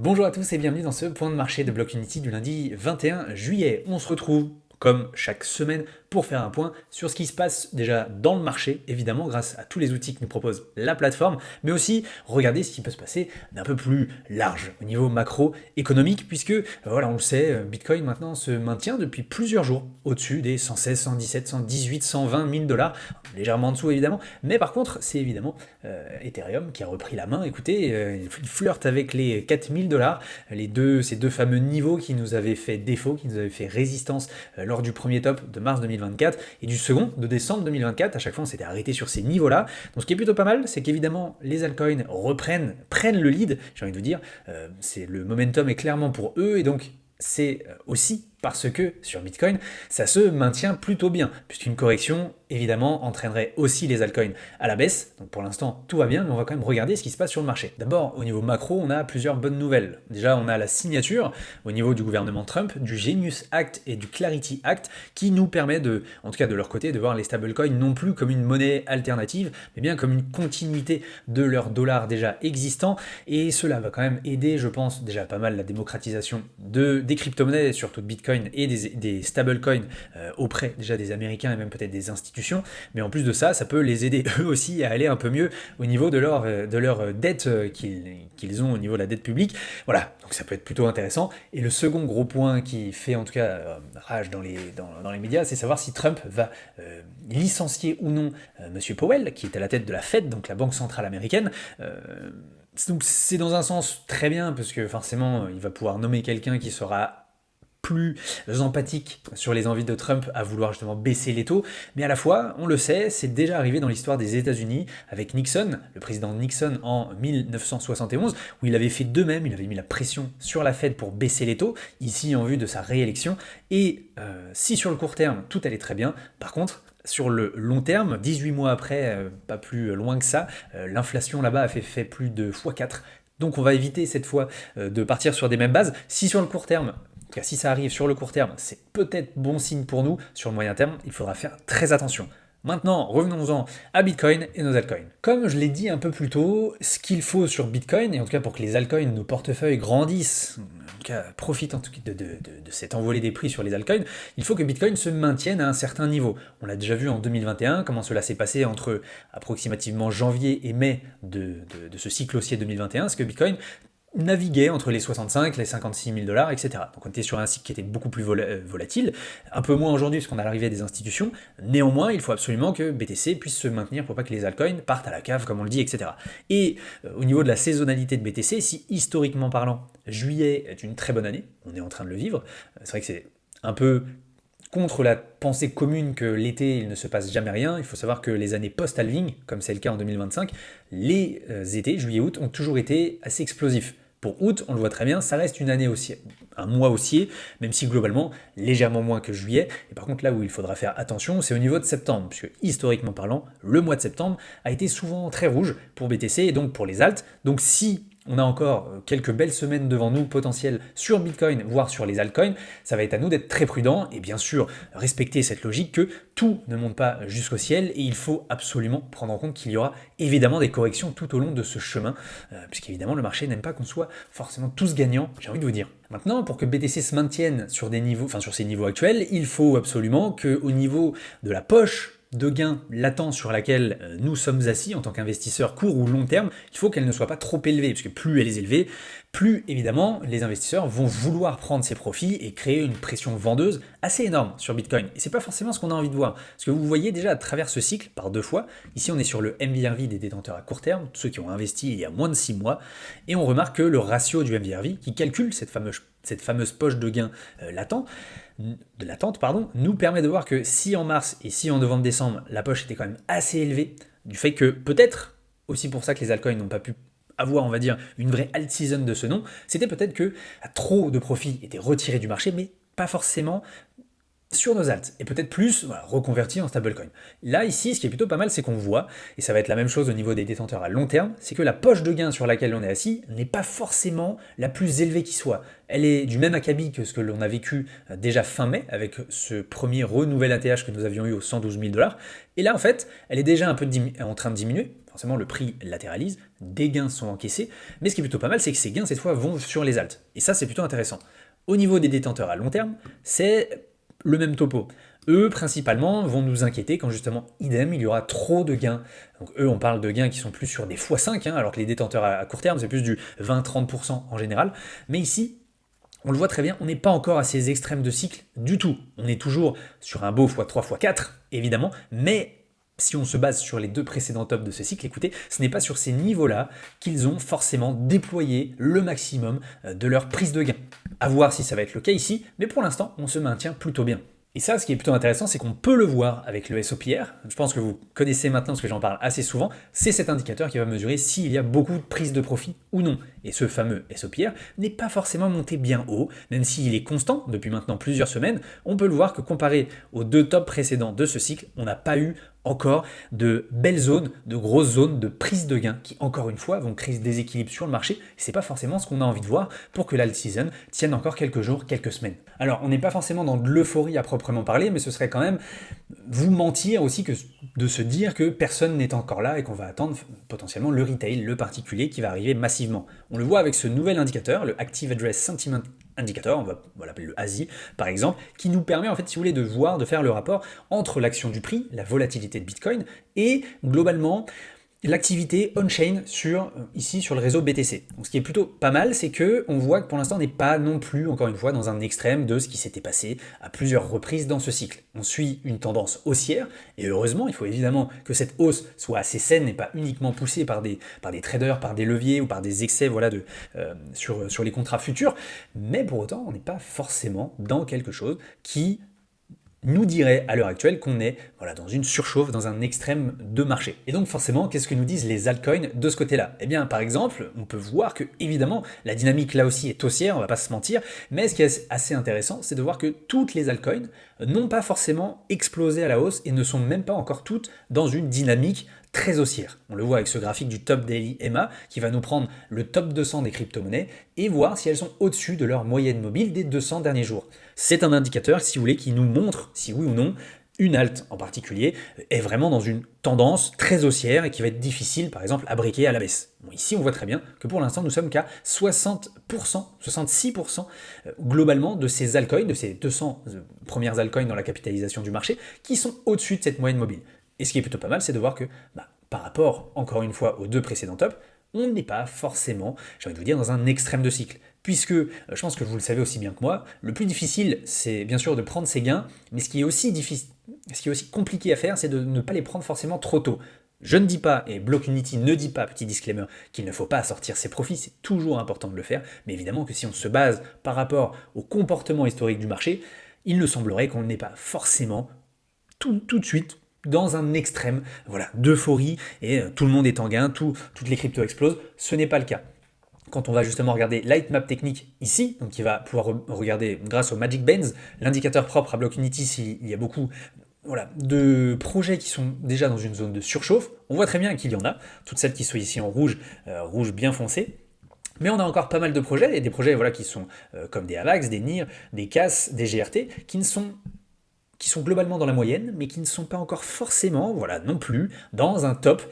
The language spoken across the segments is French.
Bonjour à tous et bienvenue dans ce point de marché de Block Unity du lundi 21 juillet. On se retrouve comme chaque semaine pour faire un point sur ce qui se passe déjà dans le marché, évidemment grâce à tous les outils que nous propose la plateforme, mais aussi regarder ce qui peut se passer d'un peu plus large au niveau macroéconomique, puisque voilà, on le sait, Bitcoin maintenant se maintient depuis plusieurs jours au-dessus des 116, 117, 118, 120 000 dollars, légèrement en dessous évidemment, mais par contre c'est évidemment Ethereum qui a repris la main. Écoutez, il flirte avec les 4000 dollars, ces deux fameux niveaux qui nous avaient fait défaut, qui nous avaient fait résistance lors du premier top de mars 2024 et du second de décembre 2024. À chaque fois, on s'était arrêté sur ces niveaux-là. Donc, ce qui est plutôt pas mal, c'est qu'évidemment, les altcoins prennent le lead. J'ai envie de vous dire, le momentum est clairement pour eux et donc c'est aussi parce que sur Bitcoin, ça se maintient plutôt bien, puisqu'une correction, évidemment, entraînerait aussi les altcoins à la baisse. Donc pour l'instant, tout va bien, mais on va quand même regarder ce qui se passe sur le marché. D'abord, au niveau macro, on a plusieurs bonnes nouvelles. Déjà, on a la signature au niveau du gouvernement Trump, du Genius Act et du Clarity Act, qui nous permet de, en tout cas de leur côté, de voir les stablecoins non plus comme une monnaie alternative, mais bien comme une continuité de leur dollar déjà existant. Et cela va quand même aider, je pense, déjà pas mal la démocratisation des crypto-monnaies, surtout de Bitcoin et des stablecoins auprès déjà des Américains et même peut-être des institutions, mais en plus de ça, ça peut les aider eux aussi à aller un peu mieux au niveau de leur dette qu'ils ont au niveau de la dette publique. Voilà, donc ça peut être plutôt intéressant. Et le second gros point qui fait en tout cas rage dans les médias, c'est savoir si Trump va licencier ou non Monsieur Powell, qui est à la tête de la Fed, donc la banque centrale américaine. Donc c'est dans un sens très bien, parce que forcément, il va pouvoir nommer quelqu'un qui sera plus empathique sur les envies de Trump à vouloir justement baisser les taux, mais à la fois, on le sait, c'est déjà arrivé dans l'histoire des États-Unis avec Nixon, le président Nixon en 1971, où il avait fait de même, il avait mis la pression sur la Fed pour baisser les taux, ici en vue de sa réélection, et si sur le court terme tout allait très bien, par contre, sur le long terme, 18 mois après, pas plus loin que ça, l'inflation là-bas a fait plus de x4. Donc on va éviter cette fois de partir sur des mêmes bases. Si sur le court terme, en tout cas, si ça arrive sur le court terme, c'est peut-être bon signe pour nous. Sur le moyen terme, il faudra faire très attention. Maintenant, revenons-en à Bitcoin et nos altcoins. Comme je l'ai dit un peu plus tôt, ce qu'il faut sur Bitcoin, et en tout cas pour que les altcoins, nos portefeuilles grandissent, en tout cas profitent en tout cas de cette envolée des prix sur les altcoins, il faut que Bitcoin se maintienne à un certain niveau. On l'a déjà vu en 2021, comment cela s'est passé entre approximativement janvier et mai de ce cycle haussier 2021, c'est que Bitcoin naviguait entre les 65, les 56 000 dollars, etc. Donc on était sur un cycle qui était beaucoup plus volatile, un peu moins aujourd'hui parce qu'on a l'arrivée des institutions. Néanmoins, il faut absolument que BTC puisse se maintenir pour pas que les altcoins partent à la cave, comme on le dit, etc. Et au niveau de la saisonnalité de BTC, si historiquement parlant, juillet est une très bonne année, on est en train de le vivre, c'est vrai que c'est un peu contre la pensée commune que l'été, il ne se passe jamais rien. Il faut savoir que les années post-halving, comme c'est le cas en 2025, les étés, juillet-août, ont toujours été assez explosifs. Pour août, on le voit très bien, ça reste une année haussier, un mois haussier, même si globalement, légèrement moins que juillet. Et par contre, là où il faudra faire attention, c'est au niveau de septembre, puisque historiquement parlant, le mois de septembre a été souvent très rouge pour BTC et donc pour les alts. Donc si on a encore quelques belles semaines devant nous potentielles sur Bitcoin, voire sur les altcoins, ça va être à nous d'être très prudents et bien sûr respecter cette logique que tout ne monte pas jusqu'au ciel et il faut absolument prendre en compte qu'il y aura évidemment des corrections tout au long de ce chemin, puisqu'évidemment le marché n'aime pas qu'on soit forcément tous gagnants, j'ai envie de vous dire. Maintenant, pour que BTC se maintienne sur des niveaux, enfin sur ces niveaux actuels, il faut absolument qu'au niveau de la poche de gains latents sur laquelle nous sommes assis en tant qu'investisseurs court ou long terme, il faut qu'elle ne soit pas trop élevée, puisque plus elle est élevée, plus évidemment les investisseurs vont vouloir prendre ces profits et créer une pression vendeuse assez énorme sur Bitcoin. Et c'est pas forcément ce qu'on a envie de voir. Parce que vous voyez déjà à travers ce cycle, par deux fois, ici on est sur le MVRV des détenteurs à court terme, ceux qui ont investi il y a moins de 6 mois, et on remarque que le ratio du MVRV, qui calcule cette fameuse poche de gains latente, nous permet de voir que si en mars et si en novembre-décembre, la poche était quand même assez élevée, du fait que peut-être, aussi pour ça que les altcoins n'ont pas pu avoir, on va dire, une vraie alt season de ce nom, c'était peut-être que trop de profits étaient retirés du marché, mais pas forcément sur nos alts, et peut-être plus reconvertis en stablecoin. Là, ici, ce qui est plutôt pas mal, c'est qu'on voit, et ça va être la même chose au niveau des détenteurs à long terme, c'est que la poche de gain sur laquelle on est assis n'est pas forcément la plus élevée qui soit. Elle est du même acabit que ce que l'on a vécu déjà fin mai, avec ce premier renouvel ATH que nous avions eu aux 112 000 dollars, et là, en fait, elle est déjà un peu en train de diminuer, forcément le prix latéralise, des gains sont encaissés, mais ce qui est plutôt pas mal, c'est que ces gains cette fois vont sur les alts. Et ça c'est plutôt intéressant. Au niveau des détenteurs à long terme, c'est le même topo. Eux, principalement, vont nous inquiéter quand justement, idem, il y aura trop de gains. Donc eux, on parle de gains qui sont plus sur des x5, alors que les détenteurs à court terme, c'est plus du 20-30% en général. Mais ici, on le voit très bien, on n'est pas encore à ces extrêmes de cycle du tout. On est toujours sur un beau x3, x4, évidemment, mais si on se base sur les deux précédents tops de ce cycle, écoutez, ce n'est pas sur ces niveaux-là qu'ils ont forcément déployé le maximum de leur prise de gain. À voir si ça va être le cas ici, mais pour l'instant, on se maintient plutôt bien. Et ça, ce qui est plutôt intéressant, c'est qu'on peut le voir avec le SOPR. Je pense que vous connaissez maintenant, parce que j'en parle assez souvent. C'est cet indicateur qui va mesurer s'il y a beaucoup de prise de profit ou non. Et ce fameux SOPR n'est pas forcément monté bien haut, même s'il est constant depuis maintenant plusieurs semaines. On peut le voir que comparé aux deux tops précédents de ce cycle, on n'a pas eu encore de belles zones, de grosses zones de prise de gain qui, encore une fois, vont créer ce déséquilibre sur le marché. C'est pas forcément ce qu'on a envie de voir pour que l'alt season tienne encore quelques jours, quelques semaines. Alors, on n'est pas forcément dans de l'euphorie à proprement parler, mais ce serait quand même vous mentir aussi que de se dire que personne n'est encore là et qu'on va attendre potentiellement le retail, le particulier qui va arriver massivement. On le voit avec ce nouvel indicateur, le Active Address Sentiment Indicator, on va l'appeler le ASI par exemple, qui nous permet en fait, si vous voulez, de faire le rapport entre l'action du prix, la volatilité de Bitcoin et globalement l'activité on-chain ici sur le réseau BTC. Donc ce qui est plutôt pas mal, c'est que on voit que pour l'instant on n'est pas non plus, encore une fois, dans un extrême de ce qui s'était passé à plusieurs reprises dans ce cycle. On suit une tendance haussière, et heureusement, il faut évidemment que cette hausse soit assez saine et pas uniquement poussée par des traders, par des leviers ou par des excès sur les contrats futurs, mais pour autant, on n'est pas forcément dans quelque chose qui nous dirait à l'heure actuelle qu'on est dans une surchauffe, dans un extrême de marché. Et donc forcément, qu'est-ce que nous disent les altcoins de ce côté-là? Eh bien, par exemple, on peut voir que, évidemment, la dynamique là aussi est haussière, on va pas se mentir, mais ce qui est assez intéressant, c'est de voir que toutes les altcoins n'ont pas forcément explosé à la hausse et ne sont même pas encore toutes dans une dynamique très haussière. On le voit avec ce graphique du Top Daily EMA qui va nous prendre le top 200 des crypto-monnaies et voir si elles sont au-dessus de leur moyenne mobile des 200 derniers jours. C'est un indicateur, si vous voulez, qui nous montre si oui ou non une alt en particulier est vraiment dans une tendance très haussière et qui va être difficile, par exemple, à briquer à la baisse. Bon, ici, on voit très bien que pour l'instant, nous sommes qu'à 60%, 66% globalement de ces altcoins, de ces 200 premières altcoins dans la capitalisation du marché, qui sont au-dessus de cette moyenne mobile. Et ce qui est plutôt pas mal, c'est de voir que, par rapport, encore une fois, aux deux précédents tops, on n'est pas forcément, j'ai envie de vous dire, dans un extrême de cycle. Puisque, je pense que vous le savez aussi bien que moi, le plus difficile, c'est bien sûr de prendre ses gains, mais ce qui est aussi compliqué à faire, c'est de ne pas les prendre forcément trop tôt. Je ne dis pas, et Blockunity ne dit pas, petit disclaimer, qu'il ne faut pas sortir ses profits, c'est toujours important de le faire, mais évidemment que si on se base par rapport au comportement historique du marché, il me semblerait qu'on n'est pas forcément tout de suite dans un extrême d'euphorie et tout le monde est en gain, toutes les cryptos explosent. Ce n'est pas le cas. Quand on va justement regarder Lightmap technique ici, donc il va pouvoir regarder grâce au Magic Bands, l'indicateur propre à Blockunity s'il y a beaucoup de projets qui sont déjà dans une zone de surchauffe, on voit très bien qu'il y en a, toutes celles qui sont ici en rouge, rouge bien foncé. Mais on a encore pas mal de projets, et des projets qui sont comme des AVAX, des NIR, des CAS, des GRT, qui sont globalement dans la moyenne, mais qui ne sont pas encore forcément, non plus, dans un top.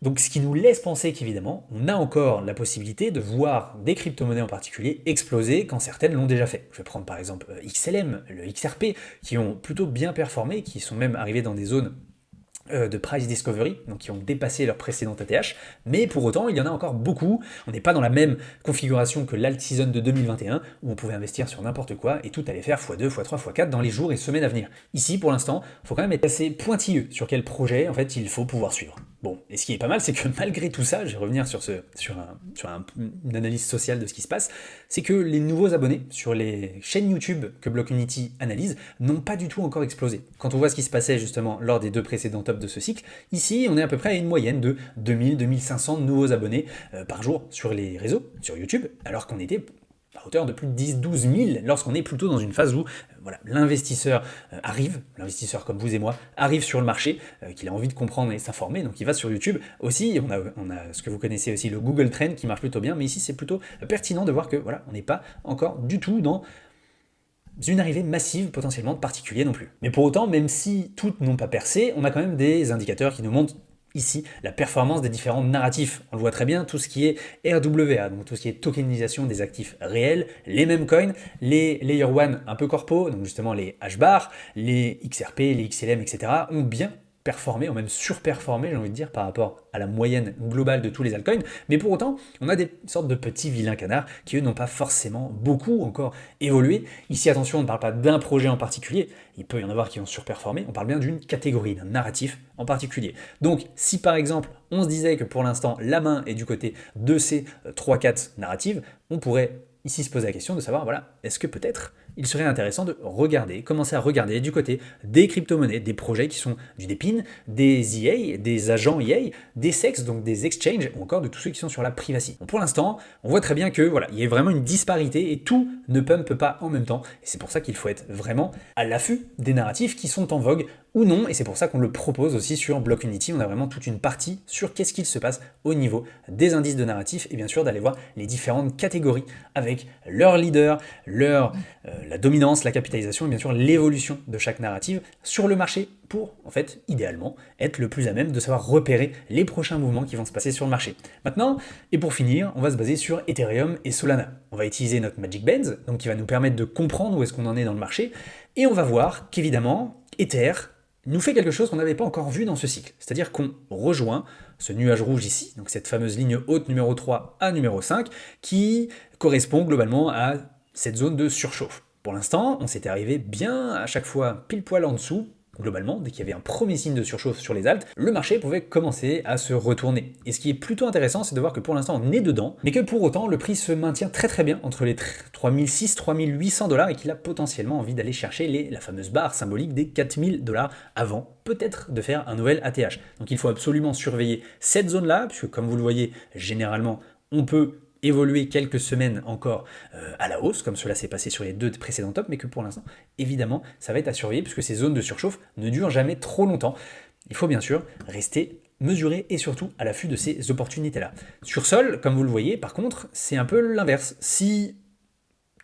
Donc ce qui nous laisse penser qu'évidemment, on a encore la possibilité de voir des crypto-monnaies en particulier exploser quand certaines l'ont déjà fait. Je vais prendre par exemple XLM, le XRP, qui ont plutôt bien performé, qui sont même arrivés dans des zones de price discovery, donc qui ont dépassé leur précédent ATH, mais pour autant, il y en a encore beaucoup. On n'est pas dans la même configuration que l'alt season de 2021, où on pouvait investir sur n'importe quoi et tout allait faire x2, x3, x4 dans les jours et semaines à venir. Ici, pour l'instant, il faut quand même être assez pointilleux sur quel projet, en fait, il faut pouvoir suivre. Bon, et ce qui est pas mal, c'est que malgré tout ça, je vais revenir sur une analyse sociale de ce qui se passe, c'est que les nouveaux abonnés sur les chaînes YouTube que Blockunity analyse n'ont pas du tout encore explosé. Quand on voit ce qui se passait justement lors des deux précédents tops de ce cycle, ici on est à peu près à une moyenne de 2000-2500 nouveaux abonnés par jour sur les réseaux, sur YouTube, alors qu'on était à hauteur de plus de 10-12 000 lorsqu'on est plutôt dans une phase où l'investisseur arrive, l'investisseur comme vous et moi, arrive sur le marché, qu'il a envie de comprendre et s'informer, donc il va sur YouTube. Aussi, on a ce que vous connaissez aussi, le Google Trend qui marche plutôt bien, mais ici c'est plutôt pertinent de voir que on n'est pas encore du tout dans une arrivée massive potentiellement de particuliers non plus. Mais pour autant, même si toutes n'ont pas percé, on a quand même des indicateurs qui nous montrent ici la performance des différents narratifs. On le voit très bien, tout ce qui est RWA, donc tout ce qui est tokenisation des actifs réels, les mêmes coins, les Layer 1 un peu corpo, donc justement les HBAR, les XRP, les XLM, etc. ont bien performé, ou même surperformé, j'ai envie de dire, par rapport à la moyenne globale de tous les altcoins. Mais pour autant, on a des sortes de petits vilains canards qui, eux, n'ont pas forcément beaucoup encore évolué. Ici, attention, on ne parle pas d'un projet en particulier. Il peut y en avoir qui ont surperformé. On parle bien d'une catégorie, d'un narratif en particulier. Donc, si par exemple, on se disait que pour l'instant, la main est du côté de ces 3-4 narratives, on pourrait ici se poser la question de savoir, voilà, est-ce que peut-être il serait intéressant de commencer à regarder du côté des crypto-monnaies, des projets qui sont du DePIN, des EA, des agents EA, des SEX, donc des exchanges, ou encore de tous ceux qui sont sur la privacy. Donc pour l'instant, on voit très bien que voilà, il y a vraiment une disparité et tout ne pump pas en même temps. Et c'est pour ça qu'il faut être vraiment à l'affût des narratifs qui sont en vogue ou non, et c'est pour ça qu'on le propose aussi sur Blockfinity. On a vraiment toute une partie sur qu'est-ce qu'il se passe au niveau des indices de narratifs, et bien sûr d'aller voir les différentes catégories avec leur leader, la dominance, la capitalisation, et bien sûr l'évolution de chaque narrative sur le marché pour, en fait, idéalement, être le plus à même de savoir repérer les prochains mouvements qui vont se passer sur le marché. Maintenant, et pour finir, on va se baser sur Ethereum et Solana. On va utiliser notre Magic Bands, donc qui va nous permettre de comprendre où est-ce qu'on en est dans le marché, et on va voir qu'évidemment, Ether nous fait quelque chose qu'on n'avait pas encore vu dans ce cycle. C'est-à-dire qu'on rejoint ce nuage rouge ici, donc cette fameuse ligne haute numéro 3 à numéro 5, qui correspond globalement à cette zone de surchauffe. Pour l'instant, on s'était arrivé bien à chaque fois pile poil en dessous. Globalement, dès qu'il y avait un premier signe de surchauffe sur les alts, le marché pouvait commencer à se retourner. Et ce qui est plutôt intéressant, c'est de voir que pour l'instant on est dedans, mais que pour autant le prix se maintient très bien entre les 3600-3800 dollars et qu'il a potentiellement envie d'aller chercher la fameuse barre symbolique des 4000 dollars avant peut-être de faire un nouvel ATH. Donc il faut absolument surveiller cette zone-là, puisque comme vous le voyez, généralement on peut évoluer quelques semaines encore à la hausse, comme cela s'est passé sur les deux précédents tops, mais que pour l'instant, évidemment, ça va être à surveiller, puisque ces zones de surchauffe ne durent jamais trop longtemps. Il faut bien sûr rester mesuré et surtout à l'affût de ces opportunités-là. Sur Sol, comme vous le voyez, par contre, c'est un peu l'inverse. Si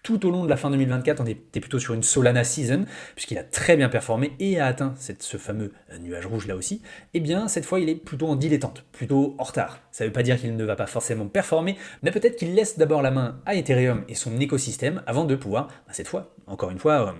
tout au long de la fin 2024, on était plutôt sur une Solana season, puisqu'il a très bien performé et a atteint ce fameux nuage rouge là aussi, et bien cette fois il est plutôt en dilettante, plutôt en retard. Ça ne veut pas dire qu'il ne va pas forcément performer, mais peut-être qu'il laisse d'abord la main à Ethereum et son écosystème avant de pouvoir, cette fois, encore une fois,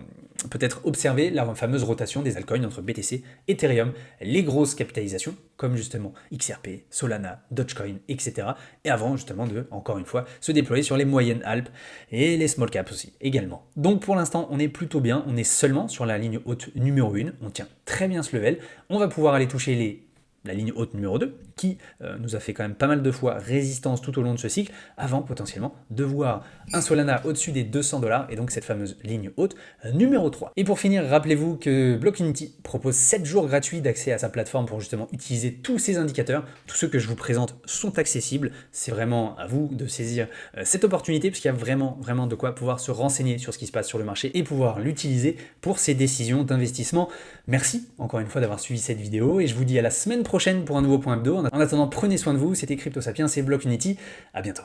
peut-être observer la fameuse rotation des altcoins entre BTC, Ethereum, les grosses capitalisations, comme justement XRP, Solana, Dogecoin, etc. Et avant justement de, encore une fois, se déployer sur les moyennes Alpes et les small caps aussi, également. Donc pour l'instant, on est plutôt bien, on est seulement sur la ligne haute numéro 1, on tient très bien ce level, on va pouvoir aller toucher la ligne haute numéro 2, qui nous a fait quand même pas mal de fois résistance tout au long de ce cycle, avant potentiellement de voir un Solana au-dessus des 200 dollars, et donc cette fameuse ligne haute numéro 3. Et pour finir, rappelez-vous que Blockfinity propose 7 jours gratuits d'accès à sa plateforme pour justement utiliser tous ces indicateurs. Tous ceux que je vous présente sont accessibles, c'est vraiment à vous de saisir cette opportunité, puisqu'il y a vraiment de quoi pouvoir se renseigner sur ce qui se passe sur le marché et pouvoir l'utiliser pour ses décisions d'investissement. Merci encore une fois d'avoir suivi cette vidéo, et je vous dis à la semaine prochaine pour un nouveau point hebdo. En attendant, prenez soin de vous, c'était Crypto Sapiens et Blockfinity, à bientôt.